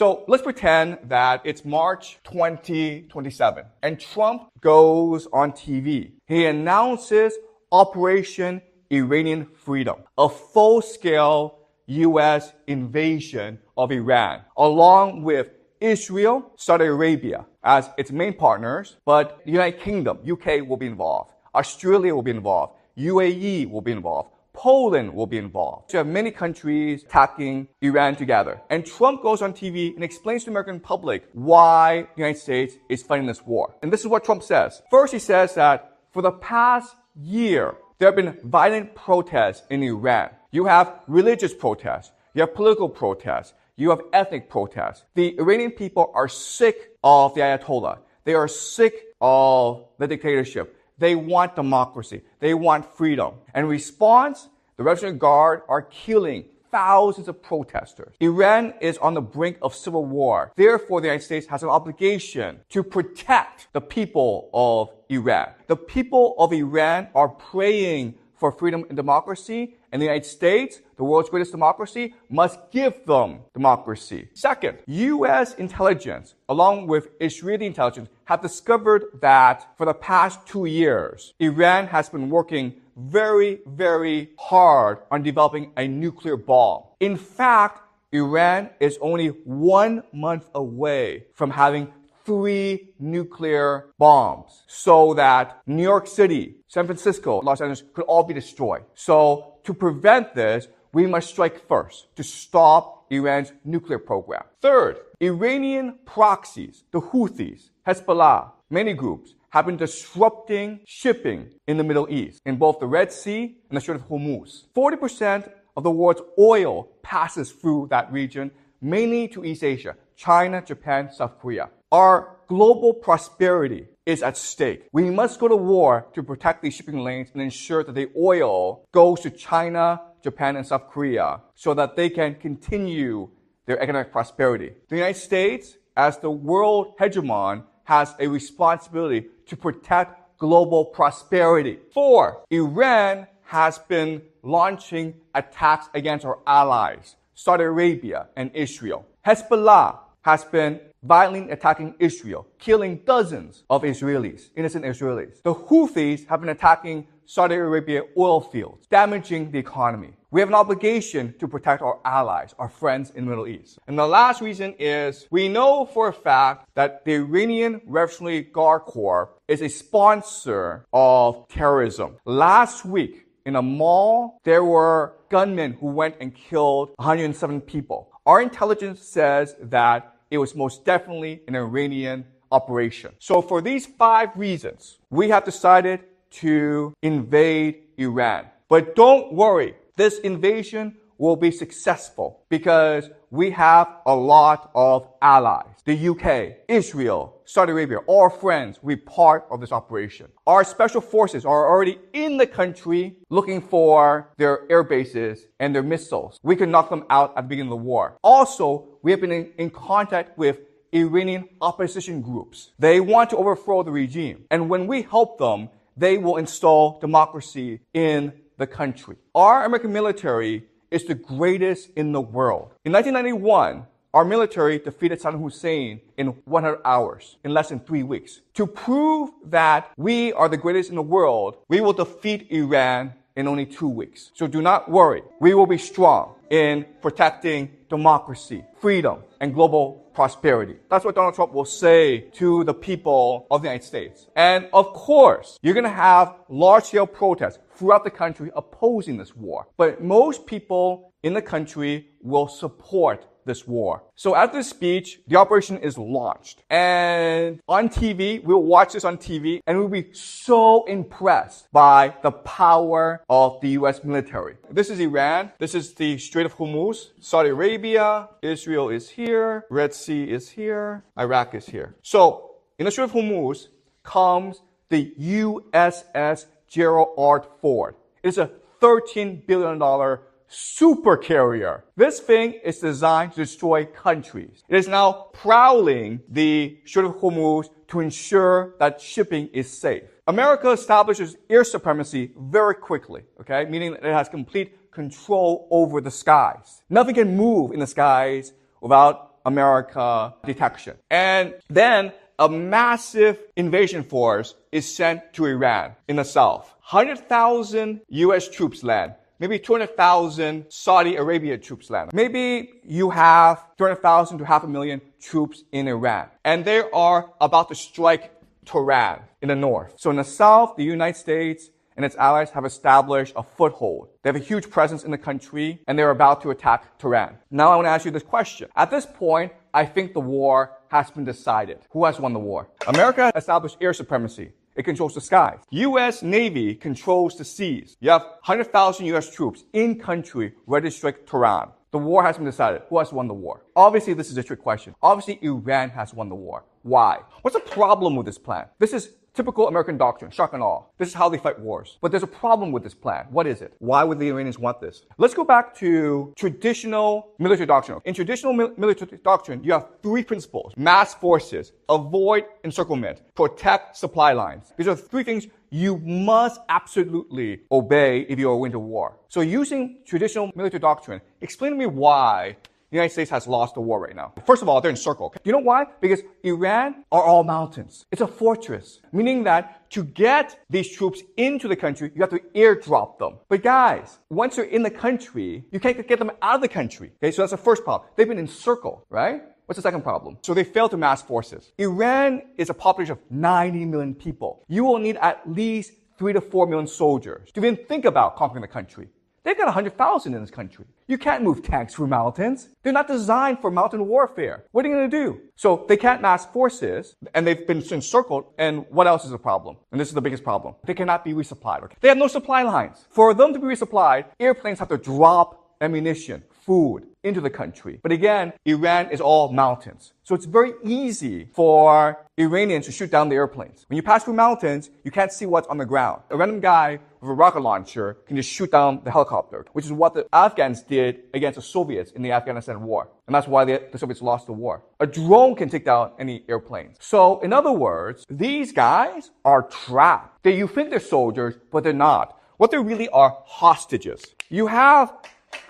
So let's pretend that it's March 2027 and Trump goes on TV. He announces Operation Iranian Freedom, a full-scale U.S. invasion of Iran, along with Israel, Saudi Arabia as its main partners, but the United Kingdom, UK will be involved, Australia will be involved, UAE will be involved, Poland will be involved. So you have many countries attacking Iran together. And Trump goes on TV and explains to the American public why the United States is fighting this war. And this is what Trump says. First, he says that for the past year, there have been violent protests in Iran. You have religious protests, you have political protests, you have ethnic protests. The Iranian people are sick of the Ayatollah. They are sick of the dictatorship. They want democracy. They want freedom. And in response, the Revolutionary Guard are killing thousands of protesters. Iran is on the brink of civil war. Therefore, the United States has an obligation to protect the people of Iran. The people of Iran are praying for freedom and democracy, and the United States, the world's greatest democracy, must give them democracy. Second, U.S. intelligence, along with Israeli intelligence, have discovered that for the past 2 years, Iran has been working very, very hard on developing a nuclear bomb. In fact, Iran is only 1 month away from having 3 nuclear bombs so that New York City, San Francisco, Los Angeles could all be destroyed. So to prevent this, we must strike first to stop Iran's nuclear program. Third, Iranian proxies, the Houthis, Hezbollah, many groups, have been disrupting shipping in the Middle East, in both the Red Sea and the Strait of Hormuz. 40% of the world's oil passes through that region, mainly to East Asia, China, Japan, South Korea. Our global prosperity is at stake. We must go to war to protect these shipping lanes and ensure that the oil goes to China, Japan, and South Korea so that they can continue their economic prosperity. The United States, as the world hegemon, has a responsibility to protect global prosperity. 4, Iran has been launching attacks against our allies, Saudi Arabia and Israel. Hezbollah has been violently attacking Israel, killing dozens of Israelis, innocent Israelis. The Houthis have been attacking Saudi Arabia oil fields, damaging the economy. We have an obligation to protect our allies, our friends in the Middle East. And the last reason is we know for a fact that the Iranian Revolutionary Guard Corps is a sponsor of terrorism. Last week, in a mall, there were gunmen who went and killed 107 people. Our intelligence says that it was most definitely an Iranian operation. So for these 5 reasons, we have decided to invade Iran. But don't worry, this invasion will be successful because we have a lot of allies. The UK, Israel, Saudi Arabia, all friends will be part of this operation. Our special forces are already in the country looking for their air bases and their missiles. We can knock them out at the beginning of the war. Also, we have been in contact with Iranian opposition groups. They want to overthrow the regime. And when we help them, they will install democracy in the country. Our American military is the greatest in the world. In 1991, our military defeated Saddam Hussein in 100 hours, in less than 3 weeks. To prove that we are the greatest in the world, we will defeat Iran in only 2 weeks. So do not worry. We will be strong in protecting democracy, freedom, and global prosperity. That's what Donald Trump will say to the people of the United States. And of course, you're going to have large-scale protests throughout the country opposing this war. But most people in the country will support this war. So after the speech, the operation is launched. And on TV, we'll watch this on TV, and we'll be so impressed by the power of the U.S. military. This is Iran. This is the Strait of Hormuz. Saudi Arabia, Israel is here, Red Sea is here, Iraq is here. So in the Strait of Hormuz comes the USS Gerald R. Ford. It's a $13 billion super carrier. This thing is designed to destroy countries. It is now prowling the Strait of Hormuz to ensure that shipping is safe. America establishes air supremacy very quickly, okay? Meaning that it has complete control over the skies. Nothing can move in the skies without America detection. And then a massive invasion force is sent to Iran in the south. 100,000 US troops land. Maybe 200,000 Saudi Arabia troops land. Maybe you have 200,000 to 500,000 troops in Iran. And they are about to strike Tehran in the north. So in the south, the United States and its allies have established a foothold. They have a huge presence in the country, and they're about to attack Tehran. Now I want to ask you this question. At this point, I think the war has been decided. Who has won the war? America established air supremacy. It controls the skies. U.S. Navy controls the seas. You have 100,000 U.S. troops in country ready to strike Tehran. The war has been decided. Who has won the war? Obviously, this is a trick question. Obviously, Iran has won the war. Why? What's the problem with this plan? This is typical American doctrine, shock and awe. This is how they fight wars. But there's a problem with this plan. What is it? Why would the Iranians want this? Let's go back to traditional military doctrine. In traditional military doctrine, you have three principles. Mass forces, avoid encirclement, protect supply lines. These are three things you must absolutely obey if you are going to war. So using traditional military doctrine, explain to me why the United States has lost the war right now. First of all, they're encircled. Do you know why? Because Iran are all mountains. It's a fortress, meaning that to get these troops into the country, you have to airdrop them. But guys, once they're in the country, you can't get them out of the country. Okay, so that's the first problem. They've been encircled, right? What's the second problem? So they failed to mass forces. Iran is a population of 90 million people. You will need at least 3 to 4 million soldiers to even think about conquering the country. They've got 100,000 in this country. You can't move tanks through mountains. They're not designed for mountain warfare. What are you going to do? So they can't mass forces, and they've been encircled, and what else is a problem? And this is the biggest problem. They cannot be resupplied. Okay? They have no supply lines. For them to be resupplied, airplanes have to drop ammunition, food, into the country. But again, Iran is all mountains. So it's very easy for Iranians to shoot down the airplanes. When you pass through mountains, you can't see what's on the ground. A random guy with a rocket launcher can just shoot down the helicopter, which is what the Afghans did against the Soviets in the Afghanistan war. And that's why the Soviets lost the war. A drone can take down any airplanes. So in other words, these guys are trapped. You think they're soldiers, but they're not. What they really are hostages. You have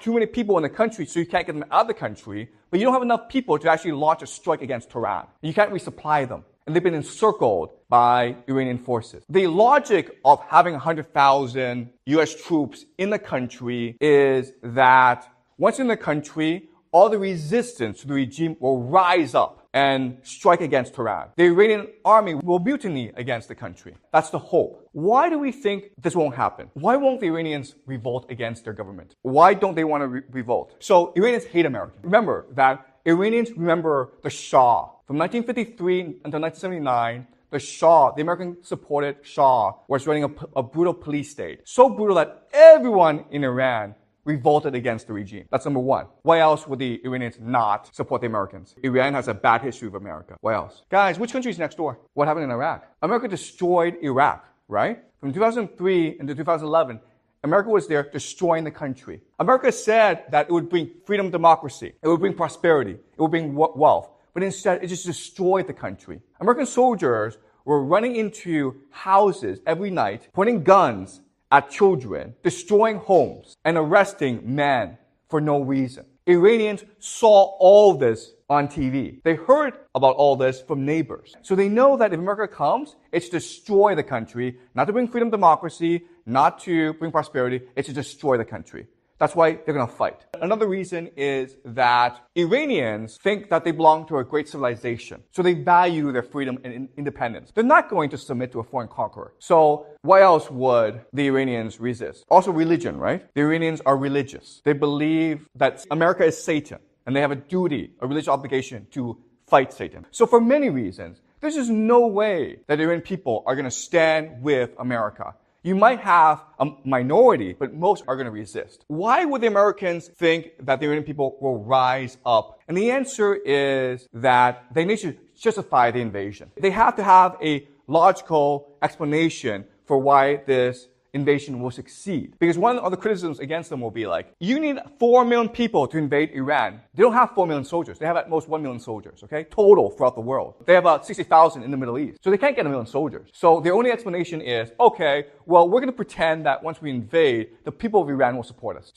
too many people in the country, so you can't get them out of the country, but you don't have enough people to actually launch a strike against Tehran. You can't resupply them. And they've been encircled by Iranian forces. The logic of having 100,000 US troops in the country is that once in the country, all the resistance to the regime will rise up and strike against Tehran. The Iranian army will mutiny against the country. That's the hope. Why do we think this won't happen? Why won't the Iranians revolt against their government? Why don't they want to revolt? So Iranians hate America. Remember that Iranians remember the Shah. From 1953 until 1979, the Shah, the American-supported Shah, was running a brutal police state. So brutal that everyone in Iran revolted against the regime. That's number one. Why else would the Iranians not support the Americans? Iran has a bad history of America. Why else? Guys, which country is next door? What happened in Iraq? America destroyed Iraq, right? From 2003 into 2011, America was there destroying the country. America said that it would bring freedom, democracy. It would bring prosperity. It would bring wealth. But instead, it just destroyed the country. American soldiers were running into houses every night, pointing guns at children, destroying homes, and arresting men for no reason. Iranians saw all this on TV. They heard about all this from neighbors. So they know that if America comes, it's to destroy the country, not to bring freedom, democracy, not to bring prosperity, it's to destroy the country. That's why they're going to fight. Another reason is that Iranians think that they belong to a great civilization. So they value their freedom and independence. They're not going to submit to a foreign conqueror. So why else would the Iranians resist? Also religion, right? The Iranians are religious. They believe that America is Satan, and they have a duty, a religious obligation to fight Satan. So for many reasons, there's just no way that Iranian people are going to stand with America. You might have a minority, but most are going to resist. Why would the Americans think that the Iranian people will rise up? And the answer is that they need to justify the invasion. They have to have a logical explanation for why this invasion will succeed. Because one of the criticisms against them will be like, you need 4 million people to invade Iran. They don't have 4 million soldiers. They have at most 1 million soldiers, okay? Total throughout the world. They have about 60,000 in the Middle East. So they can't get 1 million soldiers. So the only explanation is, okay, well, we're going to pretend that once we invade, the people of Iran will support us. So